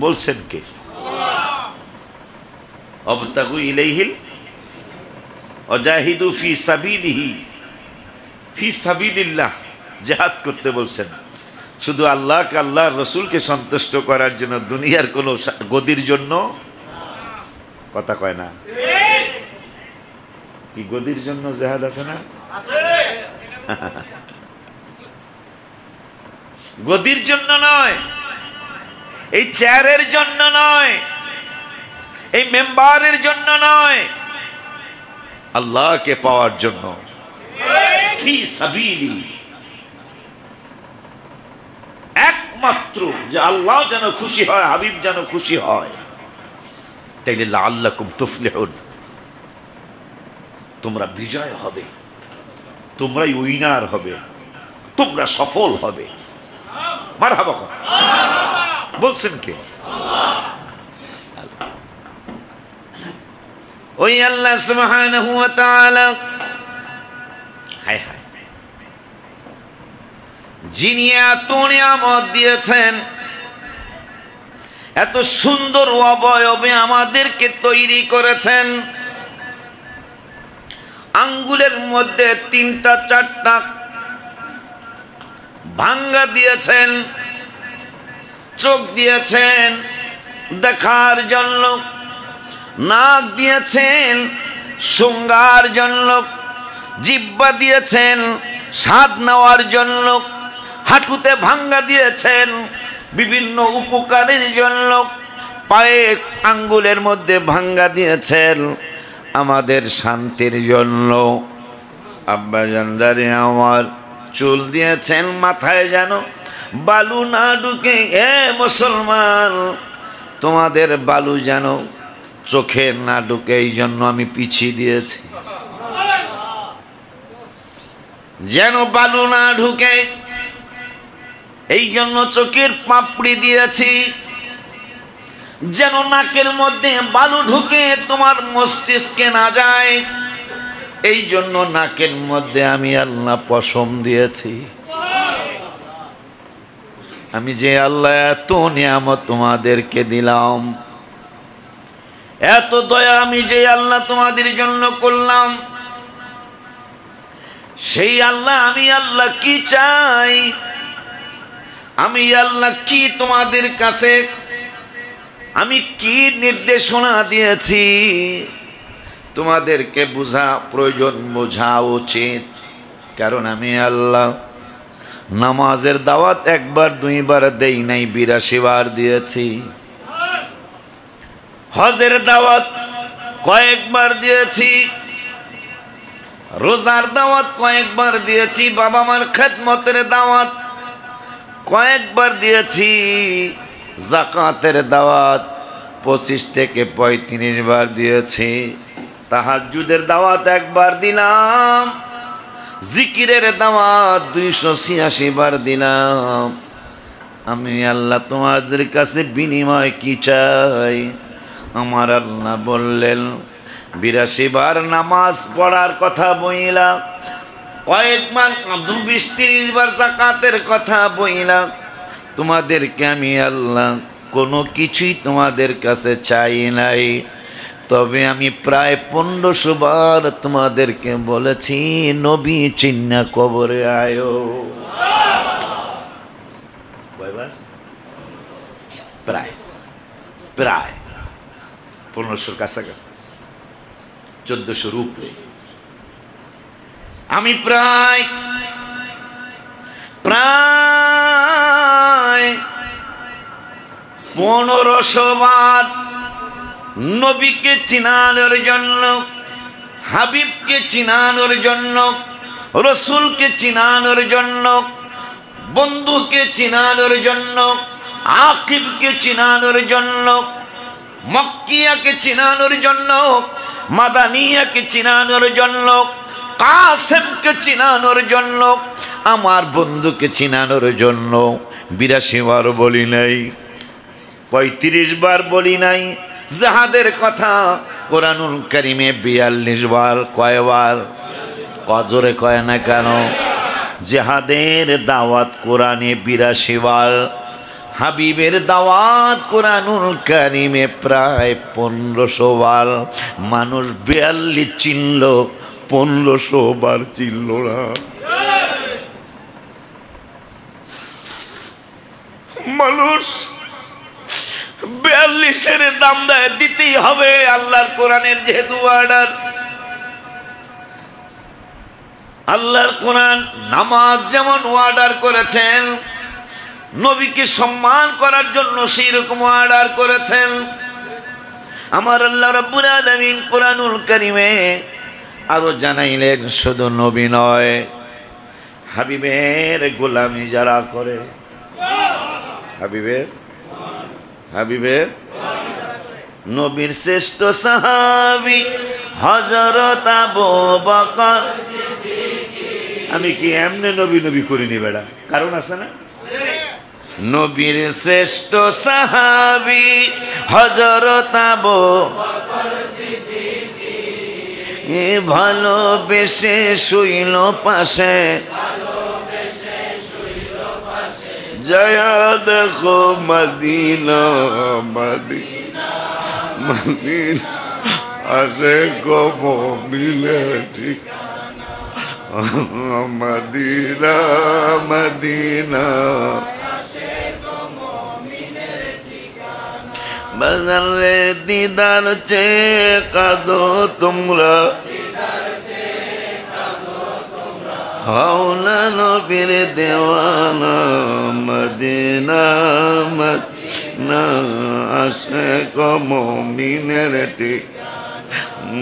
বলছেন কে? অবতাগু ইলাইহিল ওয়াজাহিদু ফি সাবিলিহি, ফি সাবিলিল্লাহ জিহাদ করতে বলছেন। শুধু আল্লাহকে, আল্লাহর রাসূলকে সন্তুষ্ট করার জন্য, দুনিয়ার কোনো গদির জন্য। কথা কয় না কি? গদির জন্য জিহাদ আছে না? গদির জন্য নয়, এই চেয়ারের জন্য নয়, এই মেম্বারের জন্য নয়, আল্লাহকে পাওয়ার জন্য। ফি সাবিলি, একমাত্র যে আল্লাহ যেন খুশি হয়, হাবিব যেন খুশি হয়। তাইলে লাআল্লাকুম তুফলিহুন, তোমরা বিজয় হবে, তোমরাই উইনার হবে, তোমরা সফল হবে। মারহাবা বলছেন কে? ওই আল্লাহ সুবহানাহু ওয়া তাআলা। হায় হায়, যিনি এত নিয়ামত দিয়েছেন, এত সুন্দর অবয়বে আমাদেরকে তৈরি করেছেন, আঙ্গুলের মধ্যে 3টা 4টা ভাঙ্গা দিয়েছেন, চোখ দিয়েছেন দেখার জন্য, নাক দিয়েছেন শৃঙ্গার জন্য, জিহ্বা দিয়েছেন স্বাদ নেওয়ার জন্য, হাঁটুতে ভাঙ্গা দিয়েছেন বিভিন্ন উপকারের জন্য, পায়ে আঙ্গুলের মধ্যে ভাঙ্গা দিয়েছেন আমাদের শান্তির জন্য। আব্বা জানদারে আমার চুল দিয়েছেন মাথায় যেন বালু না ঢুকে। হে মুসলমান, তোমাদের বালু যেন চোখে না ঢুকে, এই জন্য আমি পিছিয়ে দিয়েছি, যেন বালু না ঢুকে, এই জন্য চোখের পাপড়ি দিয়েছি, যেন নাকের মধ্যে বালু ঢুকে তোমার মস্তিষ্কে না যায়, এই জন্য নাকের মধ্যে আমি আল্লাহ পশম দিয়েছি। আমি যে আল্লাহ এত নিয়ামত তোমাদেরকে দিলাম, এত দয়া আমি যে আল্লাহ তোমাদের জন্য করলাম, সেই আল্লাহ, আমি আল্লাহ কি চাই, আমি আল্লাহ কি তোমাদের কাছে আমি কি নির্দেশনা দিয়েছি, তোমাদেরকে বোঝা প্রয়োজন, বোঝা উচিত। কারণ আমি আল্লাহ নামাজের দাওয়াত 1বার 2বার দেই নাই, 82 বার দিয়েছি। হজের দাওয়াত কয়েকবার দিয়েছি, রোজার দাওয়াত কয়েকবার দিয়েছি, বাবা মার খেদমতের দাওয়াত কয়েকবার দিয়েছি, যাকাতের দাওয়াত 25 থেকে 35 বার দিয়েছি, তাহাজ্জুদের দাওয়াত 1বার দিলাম, জিকিরের দাওয়াত 286 বার দিলাম। আমি আল্লাহ তোমাদের কাছে বিনিময় কি চাই? আমার আল্লাহ বললেন 82 বার নামাজ পড়ার কথা বইলা, কয়েকবার 20-30 বার যাকাতের কথা বইলা, তোমাদেরকে আমি আল্লাহ কোনো কিছুই তোমাদের কাছে চাই নাই। তবে আমি প্রায় 1500 বার তোমাদেরকে বলেছি নবী চিন্না কবরে আয়ো। প্রায় প্রায় 1500-র কাছাকাছি, 1400-র উপরে। আমি প্রায় 1500 বার নবীকে চিনানোর জন্য, হাবিবকে চিনানোর জন্য, রসুলকে চিনানোর জন্য, বন্ধুকে চিনানোর জন্য, আকিবকে চিনানোর জন্য, মক্কিয়াকে চিনানোর জন্য, মাদানিয়াকে চিনানোর জন্য, কাসেমকে চিনানোর জন্য, আমার বন্ধুকে চিনানোর জন্য 82 বার বলি নাই, 35 বার বলি নাই। জিহাদের কথা কোরআনুল কারীমে 42 বার। কয়বার? কজরে কয় না কেন? জিহাদের দাওয়াত কোরআনে 82 বার, হাবিবের দাওয়াত কোরআনুল কারিমে প্রায় 1500 বার, মানুষ 42 চিনল, 1500 বার চিনল না। মানুষ 42-এর দাম দেয়, দিতেই হবে আল্লাহর কোরআনের যেহেতু অর্ডার। আল্লাহর কোরআন নামাজ যেমন অর্ডার করেছেন, নবীকে সম্মান করার জন্য সেই রকম অর্ডার করেছেন। আমার আল্লাহ রাব্বুল আলামিন কোরআনুল কারীমে আরো জানাইলেন, শুধু নবী নয়, হাবিবের গোলামি যারা করে, হাবিবের নবীর শ্রেষ্ঠ সাহাবী হযরত আবু বকর। আমি কি এমনি নবী নবী করিনি বেড়া, কারণ আছে না? নবীর শ্রেষ্ঠ সাহাবী হযরত আবু বকর সিদ্দিকী, ভালোবেসে শুইল পাশে, জয়া দেখো মদিনা মদিনা মদিনা, আসে গো মুমিনের ঠিকানা, মদিনা মদিনা, বাজারে দিদার চেয়ে কাঁদো তোমরা, হাওলা নবীর দেওয়ানা, মদিনা মদিনা, আশিক মুমিনের ঠিকানা,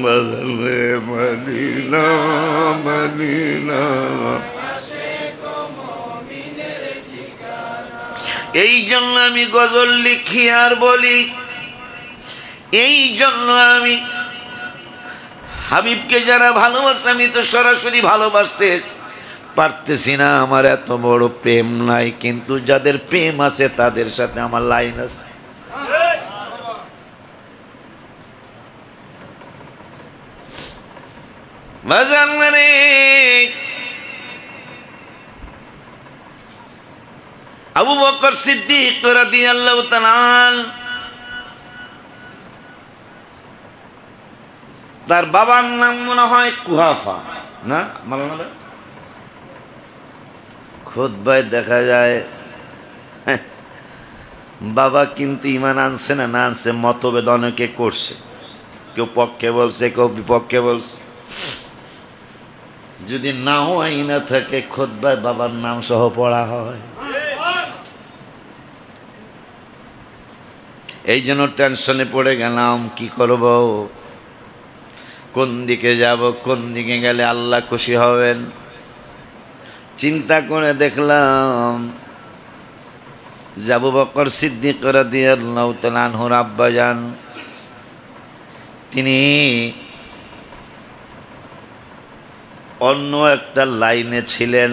বাজারে মদিনা মদিনা। এই জন্য আমি গজল লিখি আর বলি, এই জন্য আমি হাবিবকে যারা ভালোবাসে, আমি তো সরাসরি ভালোবাসতে পারতেছি না, আমার এত বড় প্রেম নাই, কিন্তু যাদের প্রেম আছে তাদের সাথে আমার লাইন আছে। আবু বকর সিদ্দিক রাদিয়াল্লাহু তাআলা তার বাবার নাম মনে হয় কুহাফা, না মালানা? খুতবায় দেখা যায় বাবা কিন্তু ঈমান আনছে না আনছে মতভেদ অনেকে করছে, কেউ পক্ষে বলছে কেউ বিপক্ষে বলছে। যদি নাও আইনা থাকে খুতবায় বাবার নাম সহ পড়া হয়। এই জন্য টেনশনে পড়ে গেলাম, কি করব, কোন দিকে যাব, কোন দিকে গেলে আল্লাহ খুশি হবেন। চিন্তা করে দেখলাম আবু বকর সিদ্দিক রাদিয়াল্লাহু তাআলা আনহুর আব্বাজান, তিনি অন্য একটা লাইনে ছিলেন,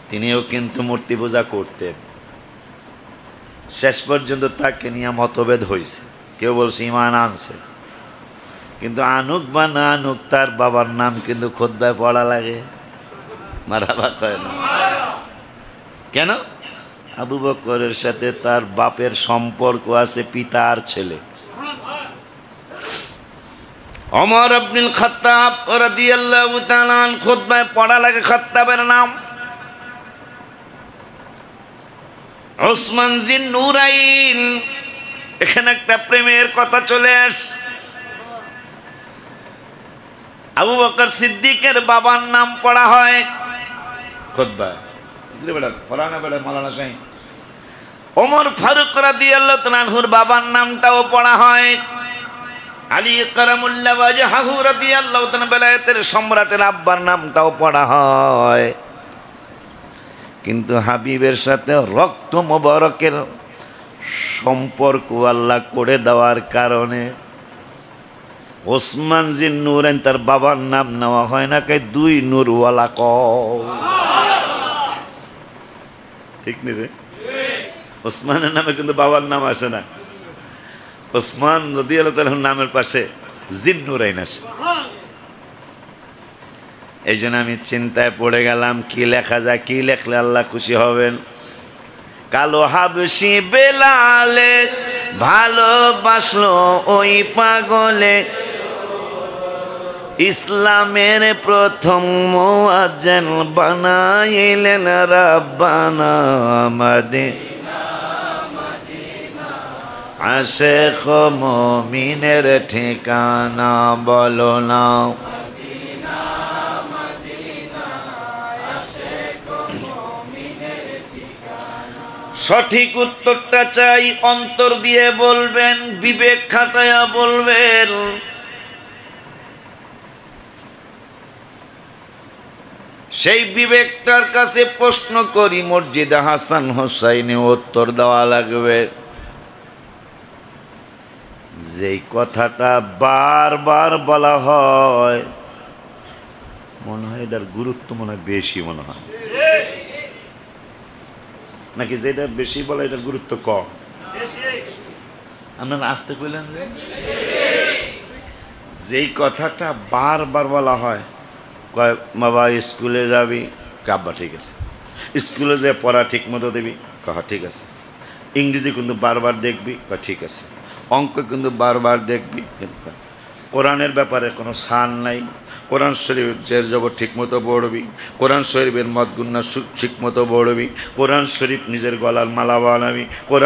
তিনিও কিন্তু মূর্তি পূজা করতেন। শেষ পর্যন্ত তাকে নিয়ে মতভেদ হয়েছে, কেউ বলছে ঈমান আনছে, কিন্তু আনুক বা না আনুক তার বাবার নাম কিন্তু খুতবায় পড়া লাগে। মারহাবা কয় না কেন? আবু বকরের সাথে তার বাপের সম্পর্ক আছে, পিতা আর ছেলে। ওমর ইবনুল খাত্তাব রাদিয়াল্লাহু তাআলা আনহু খুতবায় পড়া লাগে খাত্তাবের নাম। ওসমান জিন নুরাইন, এখানে একটা প্রেমের কথা চলে আসে। আবু বকর সিদ্দিকের বাবার নাম পড়া হয় খুতবায়। ওমর ফারুক রাদিয়াল্লাহু তাআলা আনহুর বাবার নামটাও পড়া হয়। আলী কারামুল্লাহ ওয়াজহাহু রাদিয়াল্লাহু তাআলা বেলায়েতের সম্রাটের আব্বার নামটাও পড়া হয়। কিন্তু হাবিবের সাথে রক্ত মোবারকের সম্পর্ক আল্লাহ করে দেওয়ার কারণে ওসমান জিন নুরাইন তার বাবার নাম নেওয়া হয় না, কে দুই নূরওয়ালা কও, ঠিক নি রে? ওসমানের নামে কিন্তু বাবার নাম আসে না, ওসমান রাদিয়াল্লাহু তাআলার নামের পাশে জিন নুরাইন আসে। এই জন্য আমি চিন্তায় পড়ে গেলাম, কি লেখা যায়, কি লেখলে আল্লাহ খুশি হবেন। কালো হাবশি বেলালে ভালোবাসলো ওই পাগলে, ইসলামের প্রথম মুয়াজ্জিন বানাইলেন রাব্বানা মদিনা। আশিক মুমিনের ঠিকানা বলো না, সঠিক উত্তরটা চাই, অন্তর দিয়ে বলবেন, বিবেক খাটায়া বলবেন। সেই বিবেকটার কাছে প্রশ্ন করি, মসজিদে হাসান হোসাইনে উত্তর দেওয়া লাগবে। যেই কথাটা বারবার বলা হয়, মনে হয় এটার গুরুত্ব মনে হয় বেশি, মনে হয় নাকি যেটা বেশি বলা এটার গুরুত্ব কম? আপনারা আসতে কইলেন যে যেই কথাটা বারবার বলা হয়, কয় বাবা স্কুলে যাবি, কাব্বা ঠিক আছে, স্কুলে যে পড়া ঠিক মতো দেবি, কহা ঠিক আছে, ইংরেজি কিন্তু বারবার দেখবি, কয় ঠিক আছে, অঙ্ক কিন্তু বারবার দেখবি, কোরআনের ব্যাপারে কোনো ছাড় নাই, কোরআন শরীফ জের জবর ঠিক মতো পড়বি, কোরআন শরীফের মত গুন্না ঠিক মতো পড়বি, কোরআন শরীফ নিজের গলার মালা বানাবি, কোরআন